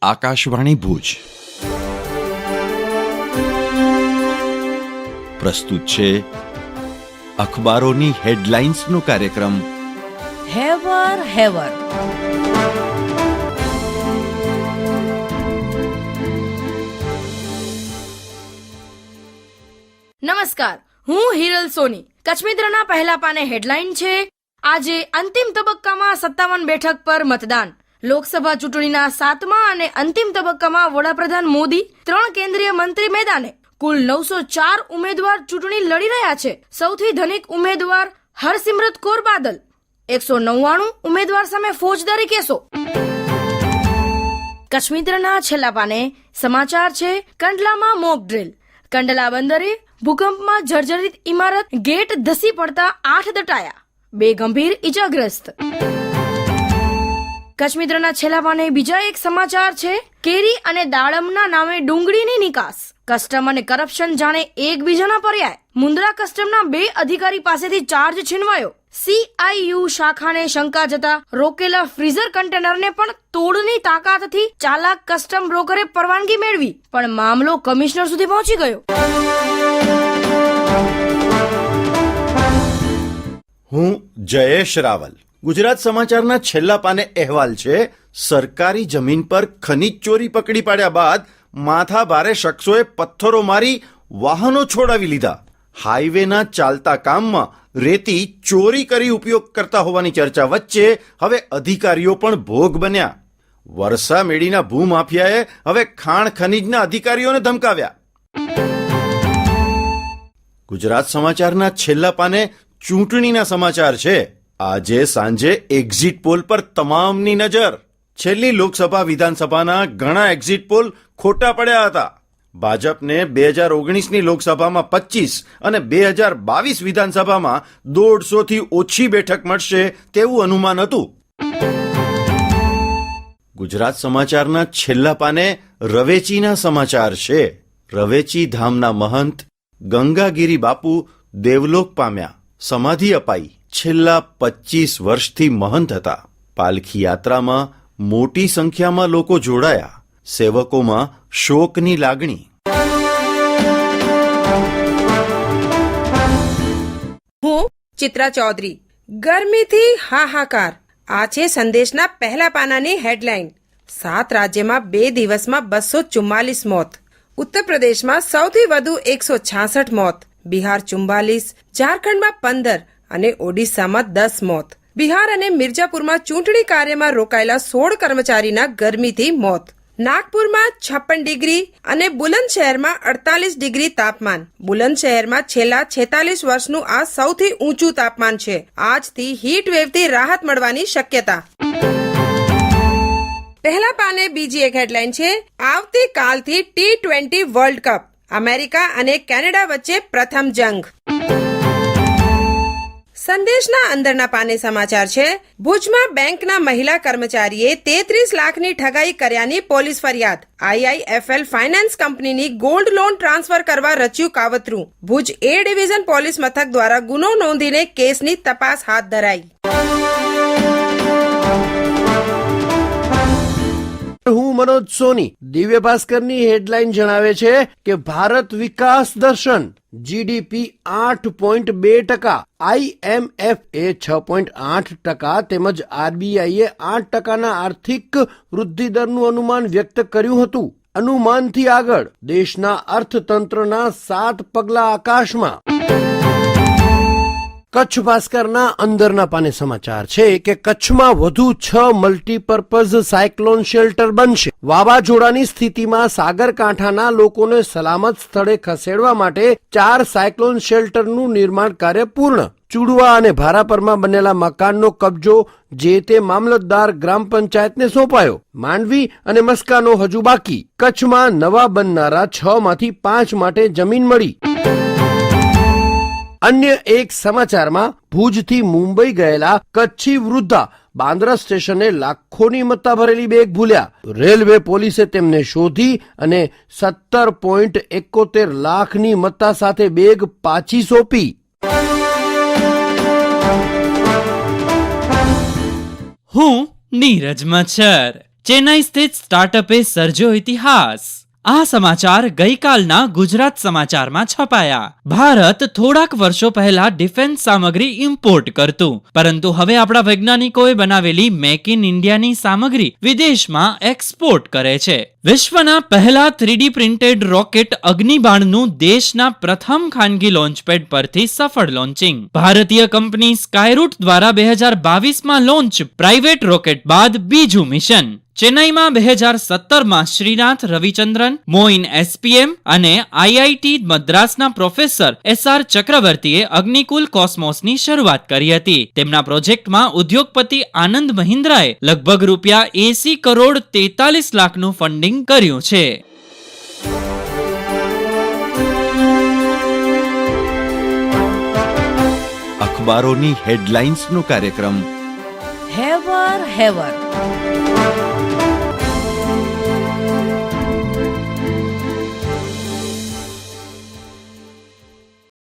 આકાશવાણી ભુજ પ્રસ્તુત છે અખબારોની હેડલાઇન્સનો કાર્યક્રમ હેવર હેવર. નમસ્કાર, હું હિરલ સોની. કચ્છ મિત્રના પહેલા પાને હેડલાઇન છે. આજે અંતિમ તબક્કામાં 57 બેઠક પર મતદાન. લોકસભા ચૂંટણીના 7મા અને અંતિમ તબક્કામાં વડાપ્રધાન મોદી 3 કેન્દ્રીય મંત્રી મેદાને. કુલ 904 ઉમેદવાર ચૂંટણી લડી રહ્યા છે. સૌથી ધનિક ઉમેદવાર હરસિમરત કૌર બાદલ. 199 ઉમેદવાર સામે ફોજદારી કેસો. કચ્છ મિત્રના છેલ્લા પાને સમાચાર છે. કંડલામાં મોક ડ્રીલ. કંડલા બંદરે ભૂકંપમાં જર્જરિત ઇમારત ગેટ ધસી પડતા 8 દટાયા, 2 ગંભીર ઇજાગ્રસ્ત. કચ્છ મિત્રના છેલ્લા પાને બીજા એક સમાચાર છે. કેરી અને દાડમના નામે ડુંગળીની નિકાસ. કસ્ટમ અને કરપ્શન જાણે એકબીજાના પર્યાય. મુન્દ્રા કસ્ટમના 2 અધિકારી પાસેથી ચાર્જ છીનવાયો. CIU શાખાને શંકા જતા રોકેલા ફ્રીઝર કન્ટેનરને પણ તોડની તાકાતથી ચાલાક કસ્ટમ બ્રોકરે પરવાનગી મેળવી, પણ મામલો કમિશનર સુધી પહોંચી ગયો. હું જયેશ રાવલ. ગુજરાત સમાચારના છેલ્લા પાને અહેવાલ છે. સરકારી જમીન પર ખનીજ ચોરી પકડી પાડ્યા બાદ માથા ભારે શખ્સોએ પથ્થરો મારી વાહનો છોડાવી લીધા. હાઈવેના ચાલતા કામમાં રેતી ચોરી કરી ઉપયોગ કરતા હોવાની ચર્ચા વચ્ચે હવે અધિકારીઓ પણ ભોગ બન્યા. વરસા મેડીના ભૂમાફિયાએ હવે ખાણ ખનીજના અધિકારીઓને ધમકાવ્યા. ગુજરાત સમાચારના છેલ્લા પાને ચૂંટણીના સમાચાર છે. આજે સાંજે એક્ઝિટ પોલ પર તમામની નજર. છેલ્લી લોકસભા વિધાનસભાના ઘણા એક્ઝિટ પોલ ખોટા પડ્યા હતા. ભાજપને 2019ની લોકસભામાં 25 અને 2022 વિધાનસભામાં 150થી ઓછી બેઠક મળશે તેવું અનુમાન હતું. ગુજરાત સમાચારના છેલ્લા પાને રવેચીના સમાચાર છે. રવેચી ધામના મહંત ગંગાગીરી બાપુ દેવલોક પામ્યા, સમાધિ અપાઈ. છેલ્લા 25 વર્ષથી મહંત હતા. પાલખી યાત્રામાં મોટી સંખ્યામાં લોકો જોડાયા. સેવકોમાં શોકની લાગણી. હું ચિત્રા ચૌધરી. ગરમીથી હાહાકાર. આ છે સંદેશના પહેલા પાનાની હેડલાઇન. 7 રાજ્યમાં 2 દિવસમાં 244 મોત. ઉત્તર પ્રદેશમાં સૌથી વધુ 166 મોત, બિહાર 44, ઝારખંડમાં 15 અને ઓડિશામાં 10 મોત. બિહાર અને મિર્જાપુરમાં ચૂંટણી કાર્યમાં રોકાયેલા 16 કર્મચારીના ગરમીથી મોત. નાગપુરમાં 56 ડિગ્રી અને બુલંદશહેરમાં 48 ડિગ્રી તાપમાન. બુલંદશહેરમાં છેલ્લા 46 વર્ષનું આ સૌથી ઊંચું તાપમાન છે. આજથી હીટ વેવથી રાહત મળવાની શક્યતા. પહેલા પાને બીજી એક હેડલાઇન છે. આવતીકાલથી T20 વર્લ્ડ કપ. અમેરિકા અને કેનેડા વચ્ચે પ્રથમ જંગ. સંદેશના અંદરના પાને સમાચાર છે. ભુજમાં બેંકના મહિલા કર્મચારીએ 33 લાખની ઠગાઈ કર્યાની પોલીસ ફરિયાદ. IIFL ફાઇનાન્સ કંપનીની ગોલ્ડ લોન ટ્રાન્સફર કરવા રચ્યું કાવતરું. ભુજ A ડિવિઝન પોલીસ મથક દ્વારા ગુનો નોંધીને કેસની તપાસ હાથ ધરાઈ. હું મનોજ સોની. દિવ્ય ભાસ્કરની હેડલાઇન જણાવે છે કે ભારત વિકાસ દર્શન. GDP 8.2%, IMF એ 6.8% તેમજ RBI એ 8%ના આર્થિક વૃદ્ધિ દરનું અનુમાન વ્યક્ત કર્યું હતું. અનુમાનથી આગળ દેશના અર્થતંત્રના 7 પગલા આકાશમાં. કચ્છ ભાસ્કરના અંદરના પાને સમાચાર છે કે કચ્છમાં વધુ 6 મલ્ટીપર્પઝ સાયક્લોન શેલ્ટર બનશે. વાવાઝોડાની સ્થિતિમાં સાગરકાંઠાના લોકોને સલામત સ્થળે ખસેડવા માટે 4 સાયક્લોન શેલ્ટરનું નિર્માણ કાર્ય પૂર્ણ. ચુડવા અને ભારાપરમાં બનેલા મકાનનો કબજો જે તે મામલતદાર ગ્રામ પંચાયતને સોંપાયો. માંડવી અને મસ્કાનો હજુ બાકી. કચ્છમાં નવા બનનારા 6 માંથી 5 માટે જમીન મળી. અન્ય એક સમાચારમાં ભુજથી મુંબઈ ગયેલા કચ્છી વૃદ્ધા બાંદ્રા સ્ટેશને લાખોની મત્તા ભરેલી બેગ ભૂલ્યા. રેલવે પોલીસે તેમને શોધી અને 17.71 લાખની મત્તા સાથે બેગ પાછી સોંપી. હું નીરજ મચ્છર. ચેન્નઈ સ્થિત સ્ટાર્ટઅપે સર્જ્યો ઇતિહાસ. આ સમાચાર ગઈકાલના ગુજરાત સમાચારમાં છપાયા. ભારત થોડાક વર્ષો પહેલા ડિફેન્સ સામગ્રી ઇમ્પોર્ટ કરતું, પરંતુ હવે આપણા વૈજ્ઞાનિકોએ બનાવેલી મેક ઇન ઇન્ડિયાની સામગ્રી વિદેશમાં એક્સપોર્ટ કરે છે. વિશ્વના પહેલા 3D પ્રિન્ટેડ રોકેટ અગ્નિબાણનું દેશના પ્રથમ ખાનગી લોન્ચપેડ પરથી સફળ લોન્ચિંગ. ભારતીય કંપની સ્કાયરૂટ દ્વારા 2022માં લોન્ચ પ્રાઇવેટ રોકેટ બાદ બીજું મિશન. ચેન્નઈમાં 2017માં શ્રીનાથ રવિચંદ્રન, મોઇન SPM અને IIT મદ્રાસના પ્રોફેસર SR ચક્રવર્તીએ અગ્નિકુલ કોસ્મોસની શરૂઆત કરી હતી. તેમના પ્રોજેક્ટમાં ઉદ્યોગપતિ આનંદ મહિન્દ્રાએ લગભગ ₹80 કરોડ 43 લાખનું ફંડિંગ કર્યું છે. અખબારોની હેડલાઇન્સનો કાર્યક્રમ હેવર હેવર